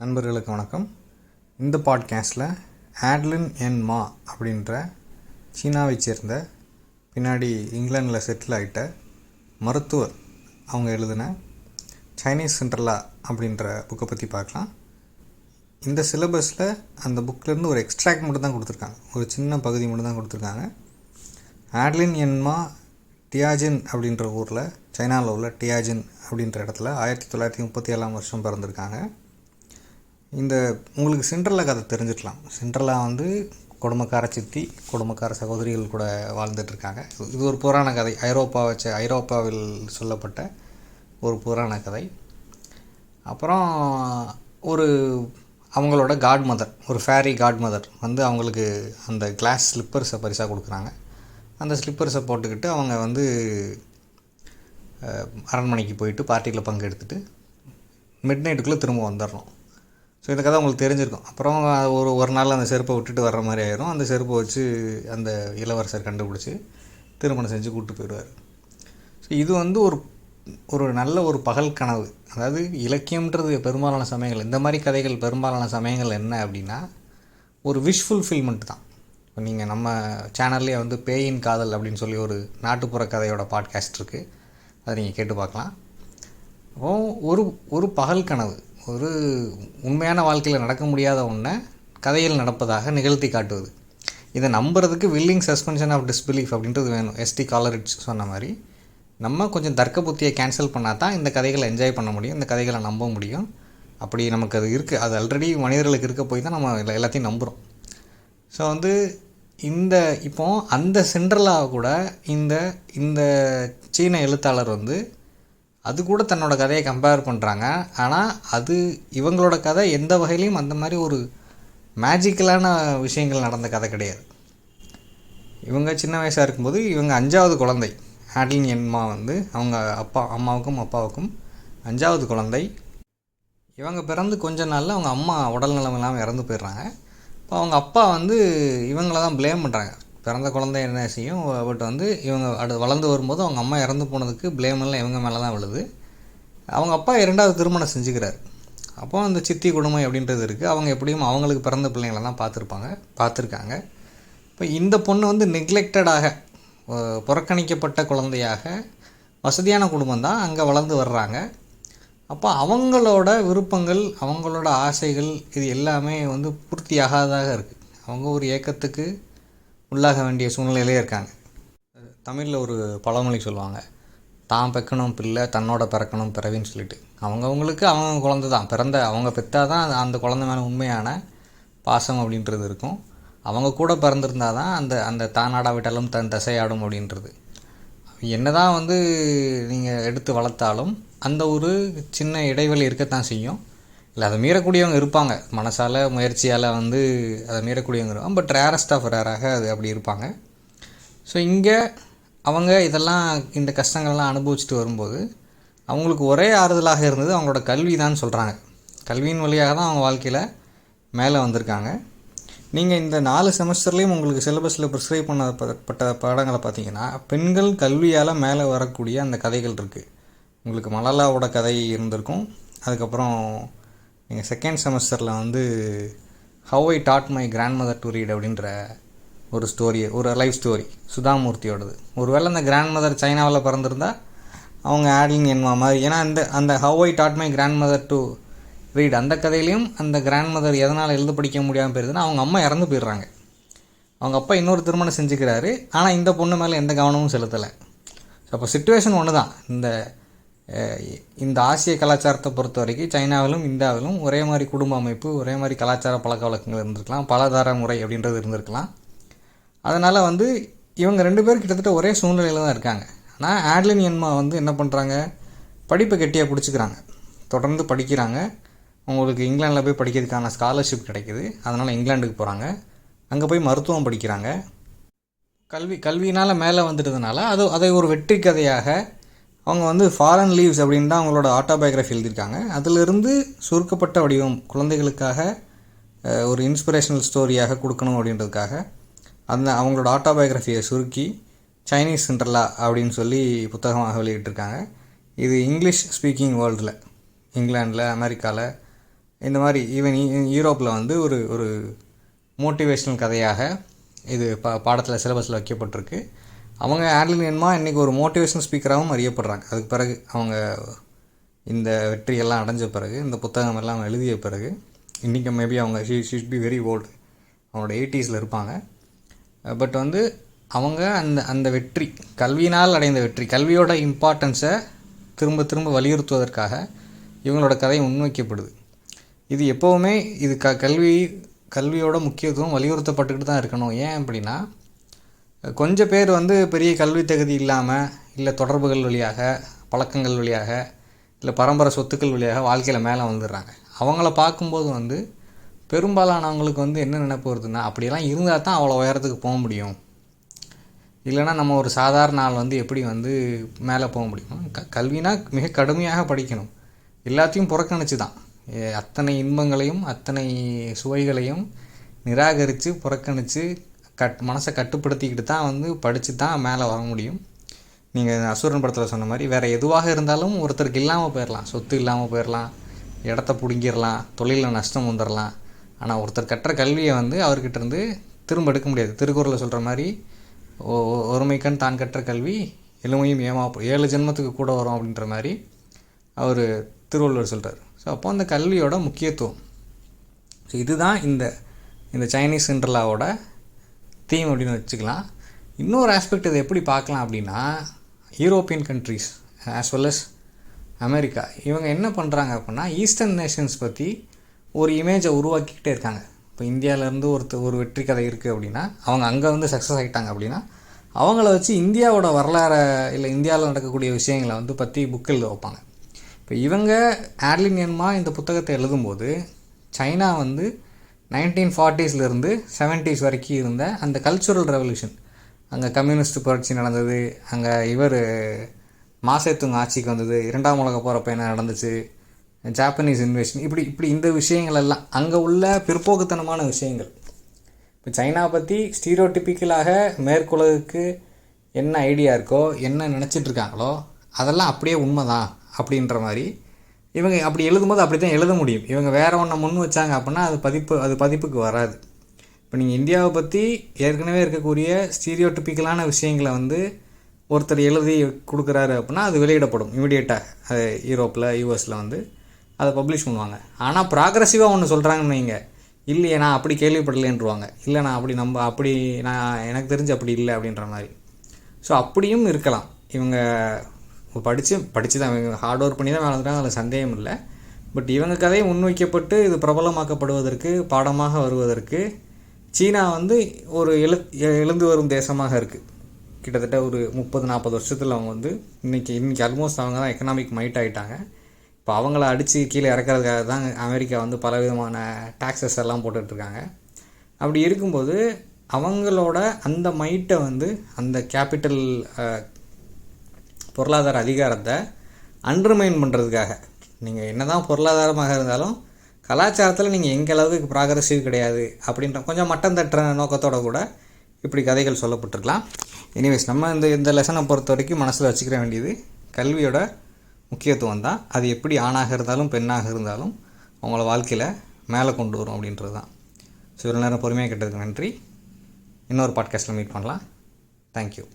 நண்பர்களுக்கு வணக்கம். இந்த பாட்காஸ்ட்டில் ஆட்லின் என் மா அப்படின்ற சீனாவை சேர்ந்த பின்னாடி இங்கிலாந்தில் செட்டில் ஆகிட்ட மருத்துவர் அவங்க எழுதின சைனீஸ் சிண்ட்ரெல்லா அப்படின்ற புக்கை பற்றி பார்க்கலாம். இந்த சிலபஸில் அந்த புக்கிலேருந்து ஒரு எக்ஸ்ட்ராக்ட் மட்டும் தான் கொடுத்துருக்காங்க, ஒரு சின்ன பகுதி மட்டும் தான் கொடுத்துருக்காங்க. ஆட்லின் என் மா டியாஜின் அப்படின்ற ஊரில், சைனாவில் உள்ள டியாஜின் அப்படின்ற இடத்துல 1937 பிறந்திருக்காங்க. இந்த உங்களுக்கு சிண்ட்ரெல்லா கதை தெரிஞ்சிருக்கலாம். சிண்ட்ரெல்லா கொடுமைக்கார சித்தி, கொடுமைக்கார சகோதரிகள் கூட வாழ்ந்துட்டுருக்காங்க. இது ஒரு புராண கதை, ஐரோப்பாவில் சொல்லப்பட்ட ஒரு புராண கதை. அப்புறம் அவங்களோட காட் மதர், ஒரு ஃபேரி காட் மதர் அவங்களுக்கு அந்த கிளாஸ் ஸ்லிப்பர்ஸை பரிசாக கொடுக்குறாங்க. அந்த ஸ்லிப்பர்ஸை போட்டுக்கிட்டு அவங்க அரண்மனைக்கு போயிட்டு பார்ட்டியில் பங்கெடுத்துட்டு மிட் நைட்டுக்குள்ளே திரும்ப வந்துடணும். ஸோ இந்த கதை உங்களுக்கு தெரிஞ்சிருக்கும். அப்புறம் ஒரு நாள் அந்த செருப்பை விட்டுட்டு வர்ற மாதிரி ஆயிரும். அந்த செருப்பை வச்சு அந்த இளவரசர் கண்டுபிடிச்சி திருமணம் செஞ்சு கூப்பிட்டு போயிடுவார். ஸோ இது ஒரு நல்ல ஒரு பகல் கனவு. அதாவது இலக்கியம்ன்றது பெரும்பாலான சமயங்கள், இந்த மாதிரி கதைகள் பெரும்பாலான சமயங்கள் என்ன அப்படின்னா ஒரு விஷ் ஃபுல்ஃபில்மெண்ட் தான். இப்போ நீங்கள் நம்ம சேனல்லே பேயின் காதல் அப்படின்னு சொல்லி ஒரு நாட்டுப்புற கதையோட பாட்காஸ்ட் இருக்குது, அதை நீங்கள் கேட்டு பார்க்கலாம். அப்போது ஒரு பகல் கனவு, ஒரு உண்மையான வாழ்க்கையில் நடக்க முடியாத ஒன்றை கதையில் நடப்பதாக நிகழ்த்தி காட்டுவது. இதை நம்புறதுக்கு வில்லிங் சஸ்பென்ஷன் ஆஃப் டிஸ்பிலீஃப் அப்படின்றது வேணும். எஸ்டி காலரிட்ஜ் சொன்ன மாதிரி நம்ம கொஞ்சம் தர்க்க புத்தியை கேன்சல் பண்ணால் தான் இந்த கதைகளை என்ஜாய் பண்ண முடியும், இந்த கதைகளை நம்ப முடியும். அப்படி நமக்கு அது இருக்குது, அது ஆல்ரெடி மனிதர்களுக்கு இருக்க போய் தான் நம்ம எல்லாத்தையும் நம்புகிறோம். ஸோ இப்போ அந்த சிண்ட்ரெல்லாவை கூட இந்த சீன எழுத்தாளர் அது கூட தன்னோட கதையை கம்பேர் பண்ணுறாங்க. ஆனால் அது இவங்களோட கதை எந்த வகையிலையும் அந்த மாதிரி ஒரு மேஜிக்கலான விஷயங்கள் நடந்த கதை கிடையாது. இவங்க சின்ன வயசாக இருக்கும்போது இவங்க 5வது குழந்தை. ஆட்லின் என் மா அவங்க அம்மாவுக்கும் அப்பாவுக்கும் 5வது குழந்தை. இவங்க பிறந்து கொஞ்ச நாளில் அவங்க அம்மா உடல்நலம் இல்லாமல் இறந்து போயிடுறாங்க. இப்போ அவங்க அப்பா இவங்கள தான் ப்ளேம் பண்ணுறாங்க. பிறந்த குழந்தை என்ன செய்யும், பட் இவங்க வளர்ந்து வரும்போது அவங்க அம்மா இறந்து போனதுக்கு ப்ளேம் எல்லாம் இவங்க மேலே தான் விழுது. அவங்க அப்பா 2வது திருமணம் செஞ்சுக்கிறார். அப்போ அந்த சித்தி கொடுமை அப்படின்றது இருக்குது. அவங்க எப்படியும் அவங்களுக்கு பிறந்த பிள்ளைங்களை தான் பார்த்துருக்காங்க. இப்போ இந்த பொண்ணு நெக்லெக்டடாக, புறக்கணிக்கப்பட்ட குழந்தையாக, வசதியான குடும்பம் தான், அங்கே வளர்ந்து வர்றாங்க. அப்போ அவங்களோட விருப்பங்கள், அவங்களோட ஆசைகள் இது எல்லாமே பூர்த்தியாகாததாக இருக்குது. அவங்க ஒரு ஏக்கத்துக்கு உள்ளாக வேண்டிய சூழ்நிலையிலே இருக்காங்க. தமிழில் ஒரு பழமொழி சொல்லுவாங்க, தான் பெக்கணும் பிள்ளை தன்னோட பிறக்கணும் பிறவின்னு சொல்லிட்டு. அவங்களுக்கு அவங்க குழந்தை தான் அவங்க பெற்றால் தான் அந்த குழந்தை மேலே உண்மையான பாசம் அப்படின்றது இருக்கும். அவங்க கூட பிறந்திருந்தால் தான் அந்த தானாடாவிட்டாலும் தன் தசையாடும் அப்படின்றது. என்ன தான் நீங்கள் எடுத்து வளர்த்தாலும் அந்த ஒரு சின்ன இடைவெளி இருக்கத்தான் செய்யும். இல்லை, அதை மீறக்கூடியவங்க இருப்பாங்க, மனசால் முயற்சியால் அதை மீறக்கூடியவங்க இருப்பாங்க. பட் ரேரஸ்ட் ஆஃப் ரேராக அது அப்படி இருப்பாங்க. ஸோ இங்கே அவங்க இதெல்லாம், இந்த கஷ்டங்கள்லாம் அனுபவிச்சுட்டு வரும்போது அவங்களுக்கு ஒரே ஆறுதலாக இருந்தது அவங்களோட கல்வி தான் சொல்கிறாங்க. கல்வியின் வழியாக தான் அவங்க வாழ்க்கையில் மேலே வந்திருக்காங்க. நீங்கள் இந்த 4 செமஸ்டர்லேயும் உங்களுக்கு சிலபஸில் ப்ரிஸ்கிரைப் பண்ணப்பட்ட பாடங்களை பார்த்தீங்கன்னா பெண்கள் கல்வியால் மேலே வரக்கூடிய அந்த கதைகள் இருக்குது. உங்களுக்கு மலாலாவோட கதை இருந்திருக்கும். அதுக்கப்புறம் நீங்கள் செகண்ட் செமஸ்டரில் how I taught my grandmother to read அப்படின்ற ஒரு ஸ்டோரி, ஒரு லைஃப் ஸ்டோரி சுதாமூர்த்தியோடது. ஒருவேளை அந்த கிராண்ட் மதர் சைனாவில் பிறந்திருந்தால் அவங்க ஆட்லின் என் மா மாதிரி, ஏன்னா அந்த how I taught my grandmother to read அந்த கதையிலையும் அந்த கிராண்ட் மதர் எதனால் எழுத படிக்க முடியாமல் போயிருதுன்னா அவங்க அம்மா இறந்து போயிடுறாங்க. அவங்க அப்பா இன்னொரு திருமணம் செஞ்சுக்கிறாரு, ஆனால் இந்த பொண்ணு மேலே எந்த கவனமும் செலுத்தலை. ஸோ அப்போ சிச்சுவேஷன் ஒன்று தான். இந்த ஆசிய கலாச்சாரத்தை பொறுத்த வரைக்கும் சைனாவிலும் இந்தியாவிலும் ஒரே மாதிரி குடும்ப அமைப்பு, ஒரே மாதிரி கலாச்சார பழக்க வழக்கங்கள் இருந்திருக்கலாம், பலதார முறை அப்படின்றது இருந்திருக்கலாம். அதனால் இவங்க 2 பேர் கிட்டத்தட்ட ஒரே சூழ்நிலையில் தான் இருக்காங்க. ஆனால் ஆட்லின் என் மா என்ன பண்ணுறாங்க, படிப்பை கெட்டியாக பிடிச்சிக்கிறாங்க, தொடர்ந்து படிக்கிறாங்க. அவங்களுக்கு இங்கிலாண்டில் போய் படிக்கிறதுக்கான ஸ்காலர்ஷிப் கிடைக்கிது. அதனால் இங்கிலாண்டுக்கு போகிறாங்க, அங்கே போய் மருத்துவம் படிக்கிறாங்க. கல்வியினால் மேலே வந்துட்டதுனால அதை ஒரு வெற்றி கதையாக அவங்க ஃபாரன் லீவ்ஸ் அப்படின்னு தான் அவங்களோட ஆட்டோபயோகிராஃபி எழுதியிருக்காங்க. அதிலிருந்து சுருக்கப்பட்ட வடிவம் குழந்தைகளுக்காக ஒரு இன்ஸ்பிரேஷனல் ஸ்டோரியாக கொடுக்கணும் அப்படின்றதுக்காக அவங்களோட ஆட்டோபயோகிராஃபியை சுருக்கி சைனீஸ் சிண்ட்ரெல்லா அப்படின்னு சொல்லி புத்தகமாக வெளியிட்டிருக்காங்க. இது இங்கிலீஷ் ஸ்பீக்கிங் வேர்ல்டில், இங்கிலாண்டில், அமெரிக்காவில், இந்த மாதிரி ஈவன் யூரோப்பில் வந்து ஒரு ஒரு மோட்டிவேஷ்னல் கதையாக இது பாடத்தில் சிலபஸில் வைக்கப்பட்டிருக்கு. அவங்க ஆட்லின் என்மா இன்றைக்கி ஒரு மோட்டிவேஷனல் ஸ்பீக்கராகவும் அறியப்படுறாங்க. அதுக்கு பிறகு அவங்க இந்த வெற்றியெல்லாம் அடைஞ்ச பிறகு, இந்த புத்தகம் எல்லாம் எழுதிய பிறகு, இன்றைக்கி மேபி அவங்க ஷுட் பி வெரி ஓல்டு, அவங்களோட 80s இருப்பாங்க. பட் வந்து அவங்க அந்த வெற்றி, கல்வியினால் அடைந்த வெற்றி, கல்வியோட இம்பார்ட்டன்ஸை திரும்ப திரும்ப வலியுறுத்துவதற்காக இவங்களோட கதை முன்வைக்கப்படுது. இது எப்போவுமே இது கல்வியோட முக்கியத்துவம் வலியுறுத்தப்பட்டுக்கிட்டு தான் இருக்கணும். ஏன் அப்படின்னா, கொஞ்சம் பேர் வந்து பெரிய கல்வி தகுதி இல்லாமல், இல்லை தொடர்புகள் வழியாக, பழக்கங்கள் வழியாக, இல்லை பரம்பரை சொத்துக்கள் வழியாக வாழ்க்கையில் மேலே வந்துடுறாங்க. அவங்கள பார்க்கும்போது வந்து பெரும்பாலானவங்களுக்கு வந்து என்ன நினைப்பு வருதுன்னா, அப்படியெல்லாம் இருந்தால் தான் அவ்வளோ உயரத்துக்கு போக முடியும், இல்லைனா நம்ம ஒரு சாதாரண ஆள் வந்து எப்படி வந்து மேலே போக முடியும். கல்வினா மிக கடுமையாக படிக்கணும், எல்லாத்தையும் புறக்கணிச்சு தான், அத்தனை இன்பங்களையும் அத்தனை சுவைகளையும் நிராகரித்து புறக்கணித்து மனசை கட்டுப்படுத்திக்கிட்டு தான் வந்து படித்து தான் மேலே வர முடியும். நீங்கள் அசுரன் படத்தில் சொன்ன மாதிரி வேறு எதுவாக இருந்தாலும் ஒருத்தருக்கு இல்லாமல் போயிடலாம், சொத்து இல்லாமல் போயிடலாம், இடத்த பிடுங்கிடலாம், தொழிலில் நஷ்டம் வந்துடலாம். ஆனால் ஒருத்தர் கற்ற கல்வியை வந்து அவர்கிட்ட இருந்து திரும்ப எடுக்க முடியாது. திருக்குறளில் சொல்கிற மாதிரி ஒருமைக்கண் தான் கற்ற கல்வி எளிமையும் 7 ஜென்மத்துக்கு கூட வரும் அப்படின்ற மாதிரி அவர் திருவள்ளுவர் சொல்கிறார். ஸோ அப்போ அந்த கல்வியோட முக்கியத்துவம், ஸோ இதுதான் இந்த சைனீஸ் சிண்ட்ரெல்லாவோட தீம் அப்படின்னு வச்சுக்கலாம். இன்னொரு ஆஸ்பெக்ட் இதை எப்படி பார்க்கலாம் அப்படின்னா, European countries as well as America, இவங்க என்ன பண்ணுறாங்க அப்படின்னா, ஈஸ்டர்ன் நேஷன்ஸ் பற்றி ஒரு இமேஜை உருவாக்கிக்கிட்டே இருக்காங்க. இப்போ இந்தியாவிலேருந்து ஒரு வெற்றி கதை இருக்குது அப்படின்னா, அவங்க அங்கே வந்து சக்ஸஸ் ஆகிட்டாங்க அப்படின்னா, அவங்கள வச்சு இந்தியாவோட வரலாறை இல்லை இந்தியாவில் நடக்கக்கூடிய விஷயங்களை வந்து பற்றி புக் எழுத வைப்பாங்க. இப்போ இவங்க ஆட்லின் என்மா இந்த புத்தகத்தை எழுதும்போது, சைனா வந்து 1940s 70s வரைக்கும் இருந்த அந்த கல்ச்சுரல் ரெவல்யூஷன், அங்கே கம்யூனிஸ்ட் புரட்சி நடந்தது, அங்கே மாசேத்துங் ஆட்சிக்கு வந்தது, 2ஆம் உலக போகிறப்ப என்ன நடந்துச்சு, ஜாப்பனீஸ் இன்வேஷன், இப்படி இந்த விஷயங்கள் எல்லாம் அங்கே உள்ள பிற்போக்குத்தனமான விஷயங்கள். இப்போ சைனா பற்றி ஸ்டீரியோடிப்பிக்கலாக மேற்குலகுக்கு என்ன ஐடியா இருக்கோ, என்ன நினச்சிட்ருக்காங்களோ அதெல்லாம் அப்படியே உண்மைதான் அப்படின்ற மாதிரி இவங்க அப்படி எழுதும்போது அப்படி தான் எழுத முடியும். இவங்க வேறு ஒன்றை முன் வச்சாங்க அப்படின்னா அது பதிப்புக்கு வராது. இப்போ நீங்கள் இந்தியாவை பற்றி ஏற்கனவே இருக்கக்கூடிய ஸ்டீரியோடிப்பிக்கலான விஷயங்களை வந்து ஒருத்தர் எழுதி கொடுக்குறாரு அப்படின்னா அது வெளியிடப்படும் இமீடியட்டாக. யூரோப்பில் யூஎஸில் வந்து அதை பப்ளிஷ் பண்ணுவாங்க. ஆனால் ப்ராக்ரெசிவாக ஒன்று சொல்கிறாங்கன்னு வைங்க, இல்லையே நான் அப்படி கேள்விப்படலேன்றுவாங்க, இல்லை நான் எனக்கு தெரிஞ்சு அப்படி இல்லை அப்படின்ற மாதிரி. ஸோ அப்படியும் இருக்கலாம். இவங்க படித்து தான் இவங்க ஹார்ட் ஒர்க் பண்ணி தான் மேலே வந்துட்டாங்க, அதில் சந்தேகம் இல்லை. பட் இவங்க கதையை முன்வைக்கப்பட்டு இது பிரபலமாக்கப்படுவதற்கு, பாடமாக வருவதற்கு சீனா வந்து ஒரு எழுந்து வரும் தேசமாக இருக்குது. கிட்டத்தட்ட ஒரு 30-40 வருஷத்தில் அவங்க வந்து இன்றைக்கி ஆல்மோஸ்ட் அவங்க தான் எக்கனாமிக் மைட் ஆகிட்டாங்க. இப்போ அவங்கள அடித்து கீழே இறக்கிறதுக்காக தான் அமெரிக்கா வந்து பலவிதமான டாக்ஸஸ் எல்லாம் போட்டுட்ருக்காங்க. அப்படி இருக்கும்போது அவங்களோட அந்த மைட்டை வந்து அந்த கேபிட்டல் பொருளாதார அதிகாரத்தை அண்டர்மைன் பண்ணுறதுக்காக, நீங்கள் என்ன தான் பொருளாதாரமாக இருந்தாலும் கலாச்சாரத்தில் நீங்கள் எங்கே அளவுக்கு ப்ராக்ரெசிவ் கிடையாது அப்படின்ற கொஞ்சம் மட்டம் தட்டுற நோக்கத்தோடு கூட இப்படி கதைகள் சொல்லப்பட்டிருக்கலாம். எனிவேஸ், நம்ம இந்த லெசனை பொறுத்த வரைக்கும் மனசில் வச்சுக்கிற வேண்டியது கல்வியோட முக்கியத்துவம் தான். அது எப்படி ஆணாக இருந்தாலும் பெண்ணாக இருந்தாலும் அவங்கள வாழ்க்கையில் மேலே கொண்டு வரும் அப்படின்றது தான். ஸோ இவ்வளோ நேரம் பொறுமையாக கேட்டதுக்கு நன்றி. இன்னொரு பாட்காஸ்ட்டில் மீட் பண்ணலாம். தேங்க்யூ.